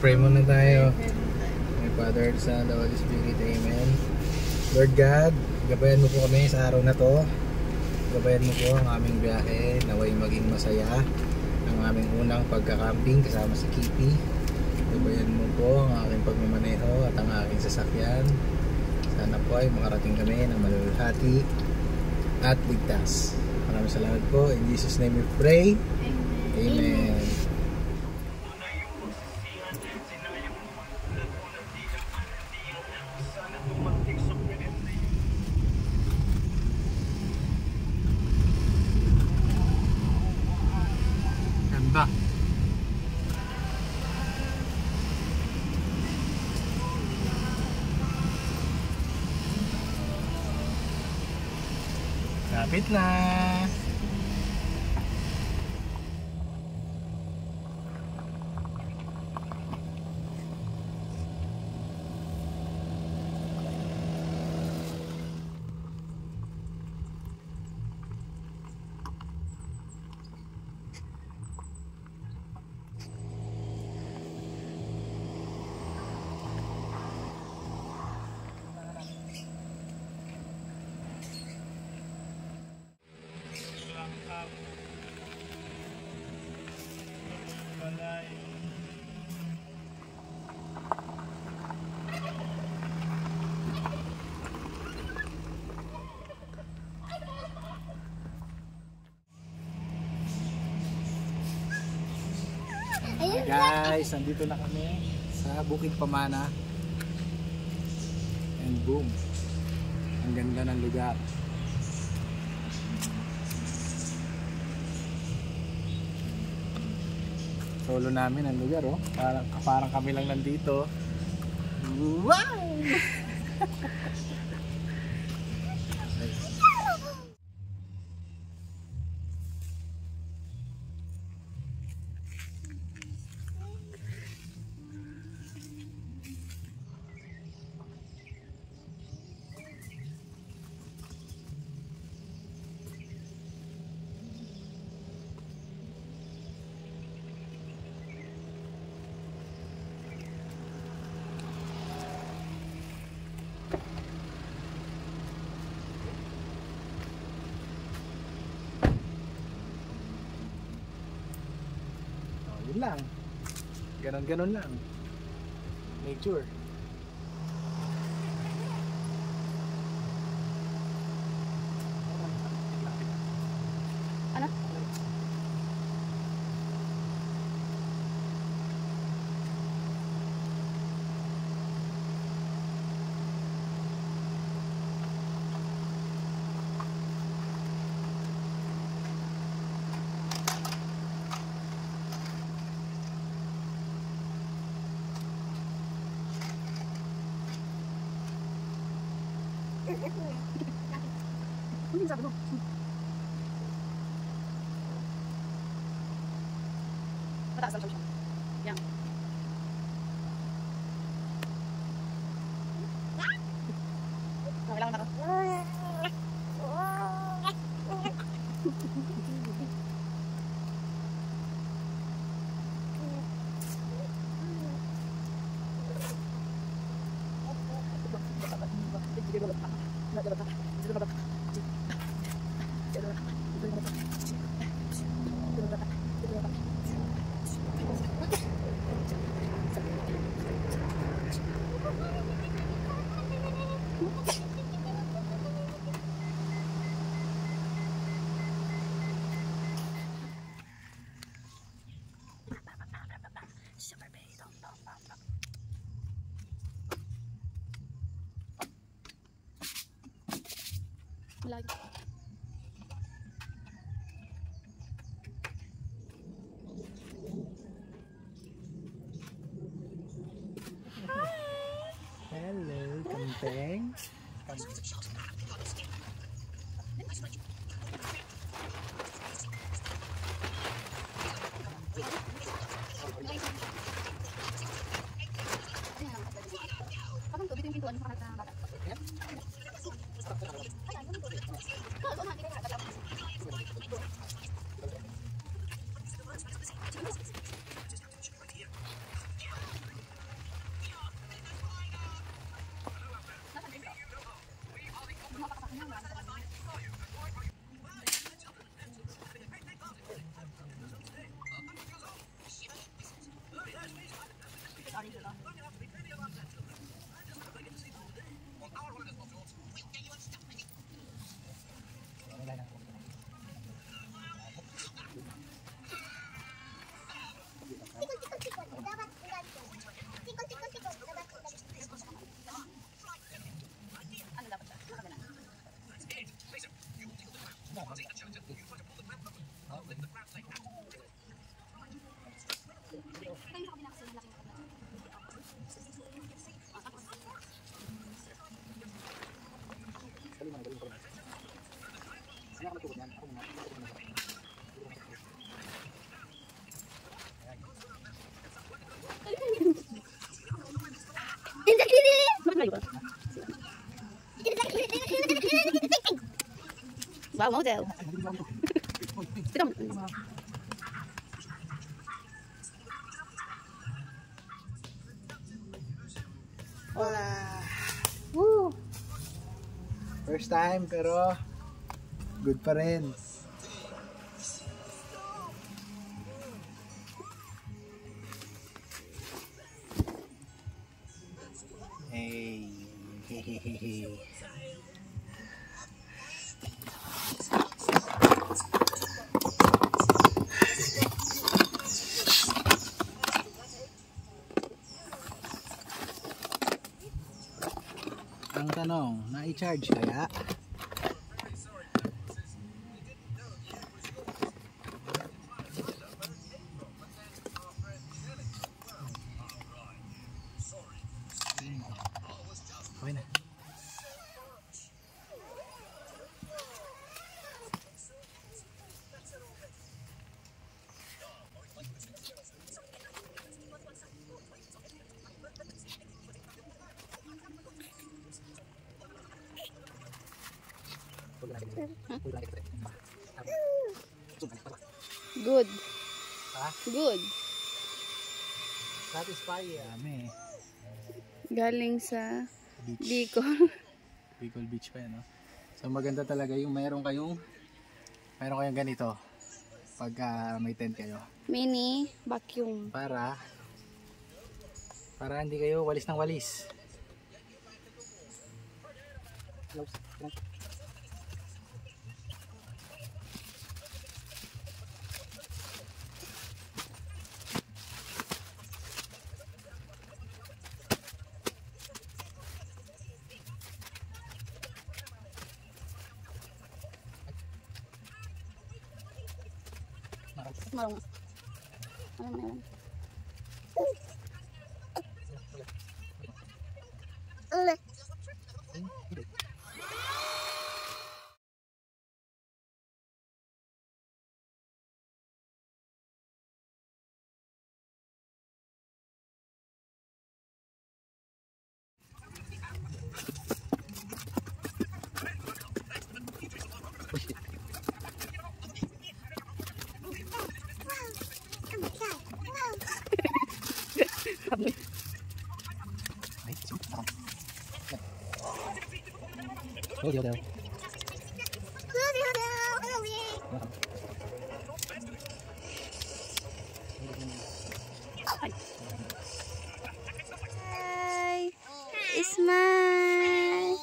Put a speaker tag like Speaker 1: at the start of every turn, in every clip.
Speaker 1: Pray muna tayo. My Father, the Son, the Holy Spirit. Amen. Lord God, gabayan mo po kami sa araw na to. Gabayan mo po ang aming biyahe. Naway maging masaya ang aming unang pagkakamping kasama si Kipi. Gabayan mo po ang aking pagmamaneho at ang aking sasakyan. Sana po ay makarating kami ng malulhati at ligtas. Maraming salamat po. In Jesus' name we pray. Amen. Ganda. Kapit na. Guys, nandito na kami sa Bukid Pamana. And boom, ang ganda ng lugar. Solo namin ang lugar, oh. Parang kami lang nandito. Wow! Yun lang. Ganon lang. Nature.
Speaker 2: Ano? Ano sabi mo? Mataas lang siya. Yan. Kailangan na to. Lagi.
Speaker 1: Hello, Kanteng.
Speaker 2: Kapag tubig yung pintuan sa bata. Wow, model. Ito.
Speaker 1: Hola!
Speaker 2: Woo!
Speaker 1: First time pero good pa rin. Hey. Ang tanong, na-i-charge kaya? Okay na.
Speaker 2: Good.
Speaker 1: Ha?
Speaker 2: Good.
Speaker 1: Satisfy. Dami.
Speaker 2: Galing sa
Speaker 1: Beach.
Speaker 2: Bicol.
Speaker 1: Bicol Beach pa yan, no? So maganda talaga yung meron kayong ganito pag may tent kayo.
Speaker 2: Mini vacuum.
Speaker 1: Para hindi kayo walis ng walis.
Speaker 2: Marunong. Alam mo na. Hi. Smile.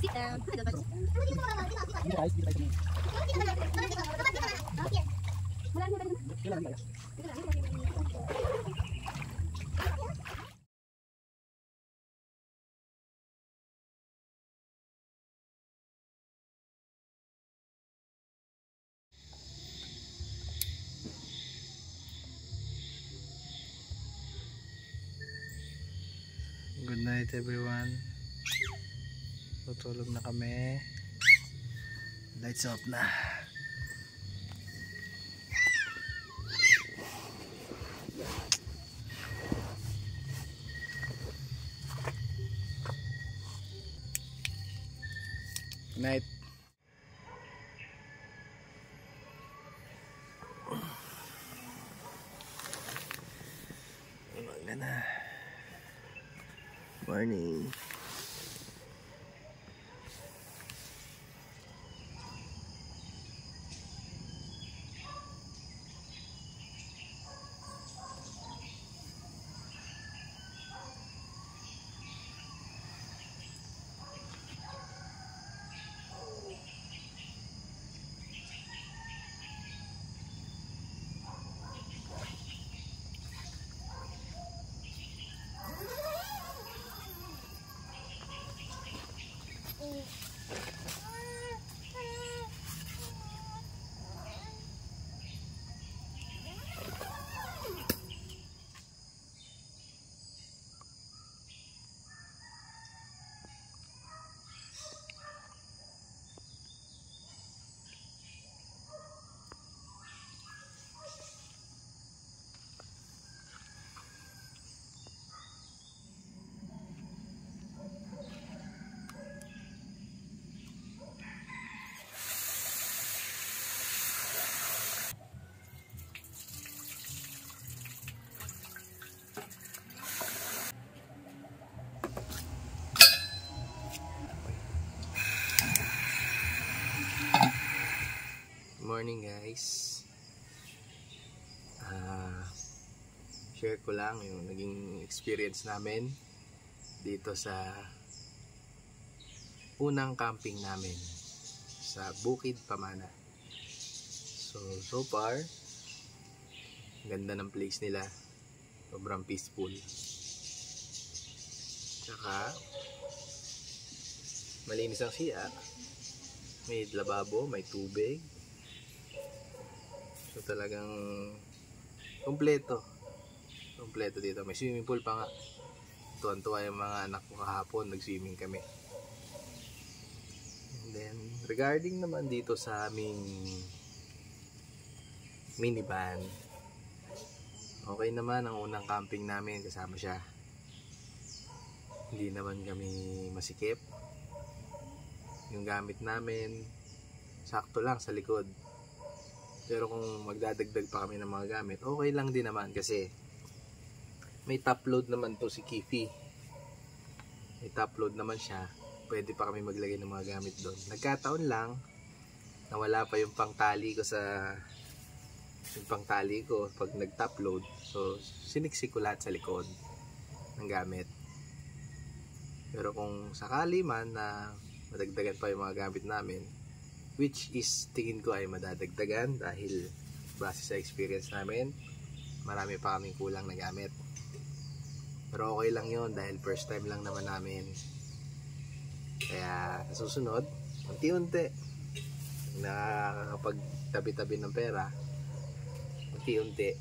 Speaker 2: Sit down.
Speaker 1: Good night everyone. Tutulog na kami. Lights off na. Good night. Umaga na. Morning. morning guys. Share ko lang yung naging experience namin dito sa unang camping namin sa Bukid Pamana. So far ganda ng place nila, sobrang peaceful, tsaka malinis ang siya, may lababo, may tubig, so talagang kompleto dito. May swimming pool pa nga. Tuwan-tuwa yung mga anak ko kahapon, nag-swimming kami. And then regarding naman dito sa aming minivan, okay naman ang unang camping namin, kasama siya. Hindi naman kami masikip. Yung gamit namin sakto lang sa likod. Pero kung magdadagdag pa kami ng mga gamit, okay lang din naman kasi may top load naman to si Kifi. May top load naman siya. Pwede pa kami maglagay ng mga gamit doon. Nagkataon lang na wala pa yung pangtali ko pag nag-top load. So siniksik ko lahat sa likod ng gamit. Pero kung sakali man na madagdagan pa yung mga gamit namin, which is tingin ko ay madadagdagan dahil base sa experience namin, marami pa kaming kulang na gamit. Pero okay lang yun dahil first time lang naman namin. Kaya sa susunod, unti-unti nakakapagtabi-tabi ng pera, unti-unti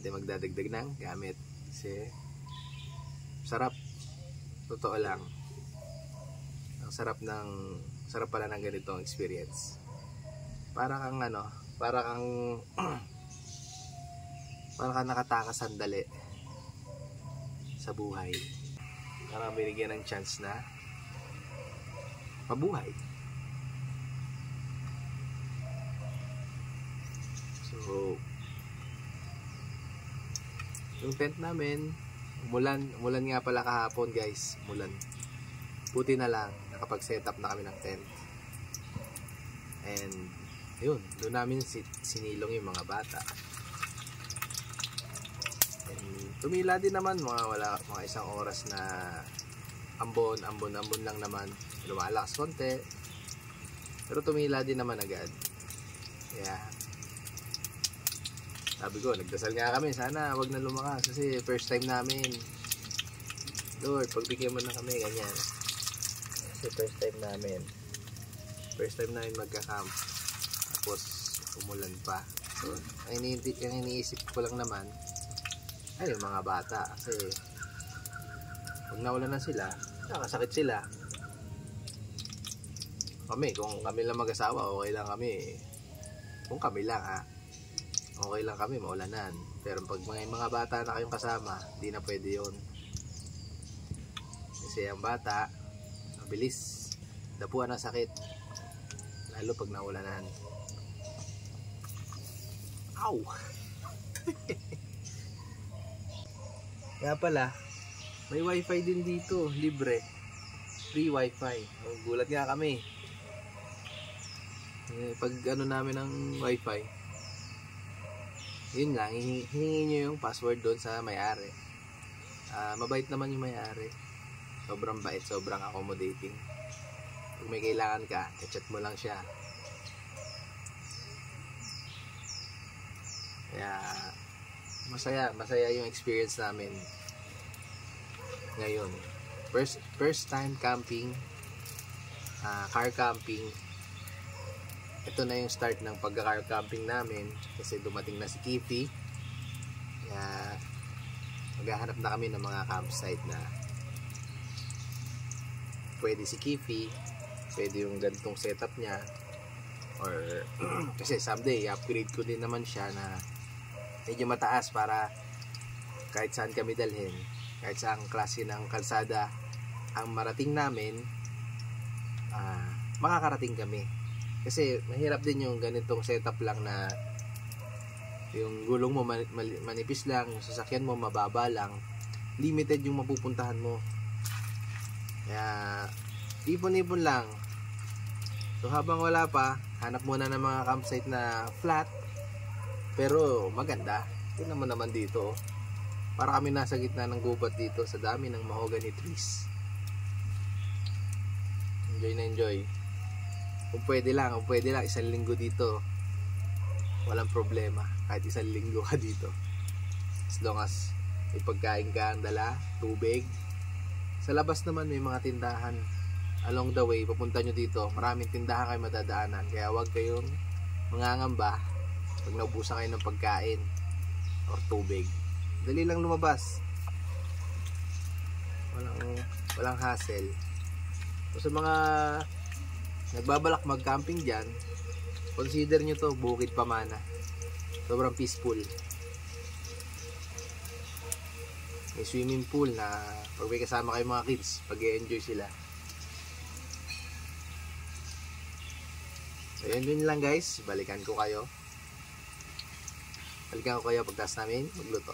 Speaker 1: magdadagdag ng gamit. Kasi sarap, totoo lang, ang sarap pala ng ganitong experience. Para kang nakatakas sandali sa buhay. Parang binigyan ng chance na mabuhay. So yung tent namin, umulan nga pala kahapon guys, umulan. Buti na lang nakapag-set up na kami ng tent. And yun, doon namin sinilong yung mga bata. Tumila din naman mga isang oras na ambon lang naman, lumalakas konti, pero tumila din naman agad. Kaya sabi ko, nagdasal nga kami, sana wag na lumakas kasi first time namin. Lord, pagbigyan mo na kami, ganyan. Kasi first time namin magka-camp, tapos umulan pa. So ang iniisip ko lang naman ay yung mga bata, kasi pag nawalan na sila, nakakasakit sila. Kung kami lang mag-asawa, okay lang kami. Kung kami lang okay lang kami maulanan. Pero pag mga bata na kayong kasama, di na pwede yun. Kasi ang bata mabilis dapuan ng sakit, lalo pag naulanan. Ow! Kaya pala, may wifi din dito, libre. Free wifi. Gulat nga kami. Pag namin ng wifi, yun lang, hihingi nyo yung password doon sa may-ari. Mabait naman yung may-ari. Sobrang bait, sobrang accommodating. Pag may kailangan ka, chat mo lang siya. Kaya masaya yung experience namin ngayon. First time camping, car camping. Ito na yung start ng pagka-car camping namin kasi dumating na si Kifi. Kaya maghahanap na kami ng mga campsite na pwede si Kifi, pwede yung ganitong setup niya, or kasi someday i-upgrade ko din naman siya na medyo mataas para kahit saan kami dalhin, kahit saang klase ng kalsada ang marating namin, makakarating kami. Kasi mahirap din yung ganitong setup lang na yung gulong mo manipis lang, yung sasakyan mo mababa lang, limited yung mapupuntahan mo. Kaya ipon-ipon lang. So habang wala pa, Hanap muna ng mga campsite na flat pero maganda. Tingnan mo naman dito. Para kami nasa gitna ng gubat dito sa dami ng mahogany trees. Enjoy na enjoy. Kung pwede lang, isang linggo dito. Walang problema. Kahit isang linggo ka dito. As long as may pagkain ka ang dala, tubig. Sa labas naman may mga tindahan. Along the way, papunta nyo dito, maraming tindahan kayo madadaanan. Kaya huwag kayong mangangamba pag naubusan kayo ng pagkain or tubig. Dali lang lumabas. Walang hassle. So, sa mga nagbabalak mag-camping dyan, consider nyo to Bukid Pamana. Sobrang peaceful. May swimming pool na pag may kasama kayo mga kids, pag-i-enjoy sila. So yun lang guys, balikan ko kayo pagtas namin magluto.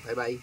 Speaker 1: Bye bye.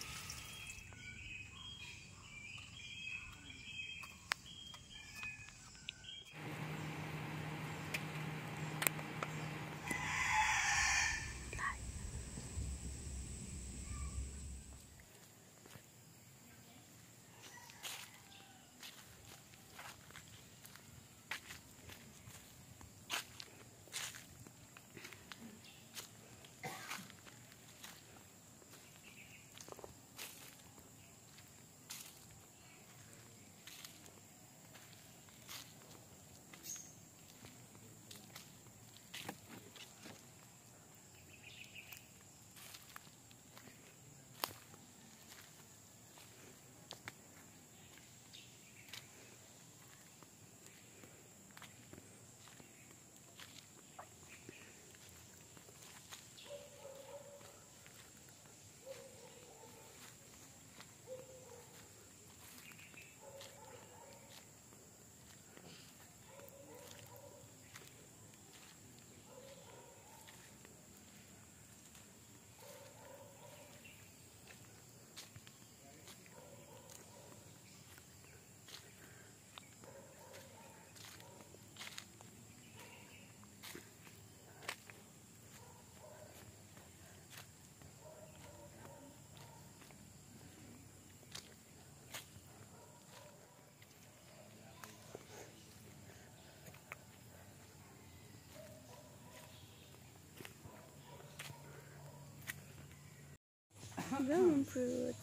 Speaker 2: Dragon fruit.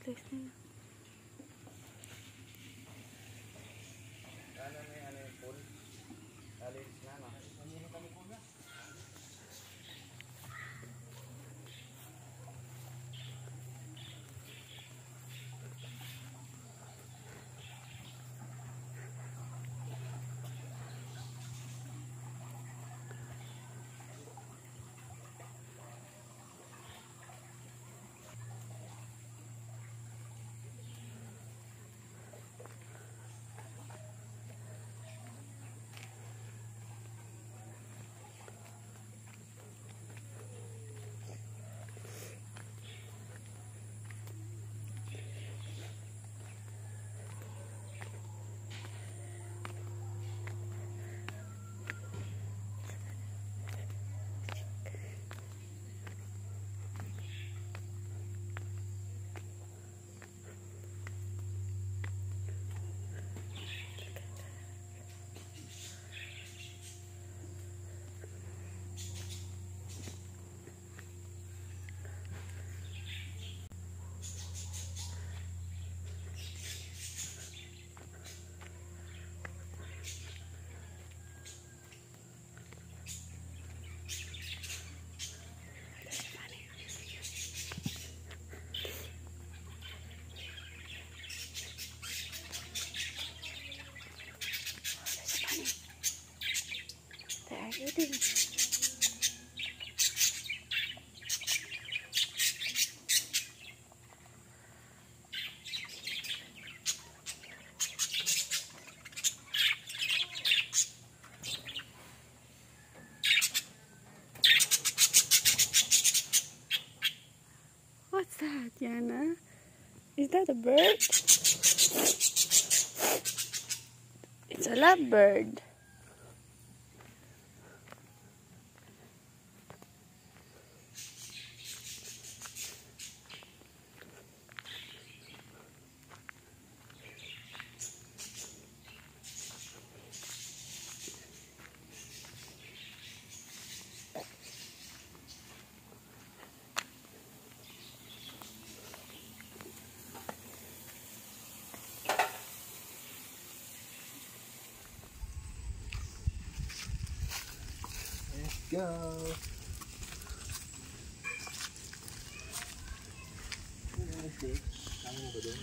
Speaker 2: Place na. Eating. What's that, Yana? Is that a bird? It's a lovebird.
Speaker 1: Go! Kaya mo ba doon?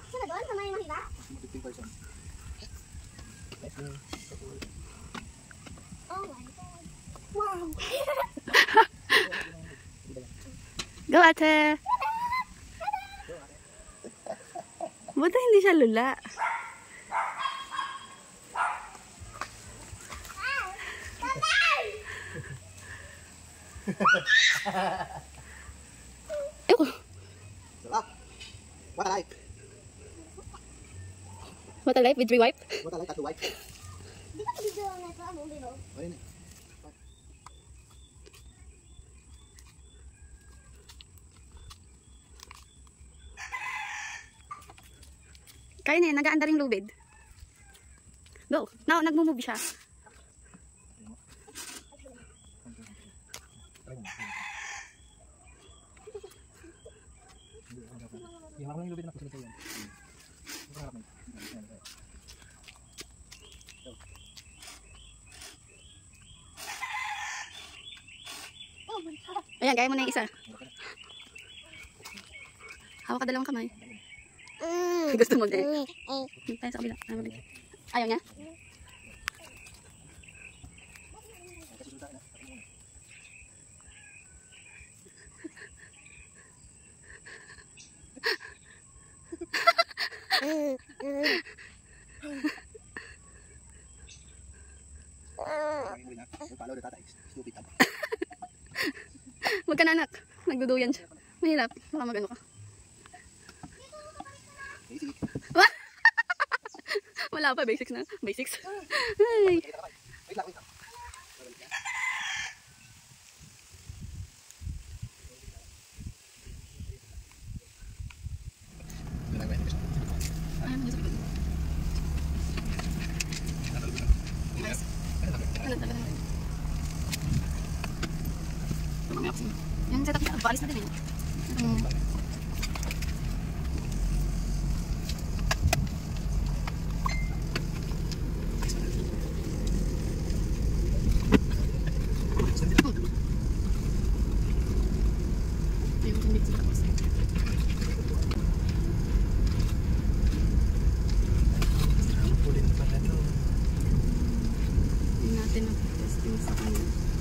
Speaker 3: Sino doon? Sa may mahila?
Speaker 1: 15%.
Speaker 3: Oh my God. Wow!
Speaker 2: Go, ate! Buti hindi siya lula. Ew.
Speaker 1: Sarap! What a life!
Speaker 2: What a life with rewipe.
Speaker 1: What a life at the wife!
Speaker 3: Di ba video na ito? Ano video?
Speaker 1: Ayun eh.
Speaker 2: Kaya na yun, nag-aanda rin lubid. Go. Now, nagmumove siya.
Speaker 1: Yung ako lang yung lubid na puso nito yan.
Speaker 3: Oh my God.
Speaker 2: Ayan, gaya mo na yung isa. Hawak ka dalawang kamay. Gusto mo din. Dito tayo sa kabila. Ayaw niya? Huwag ka na, anak. Nagduduyan siya. Mahirap. Baka mag-ano ka. Wala pa, basics na. Basics. Ay.
Speaker 1: Wait lang.
Speaker 2: Yung setup niya, paalis na din eh. Natin ang testing sa kanya.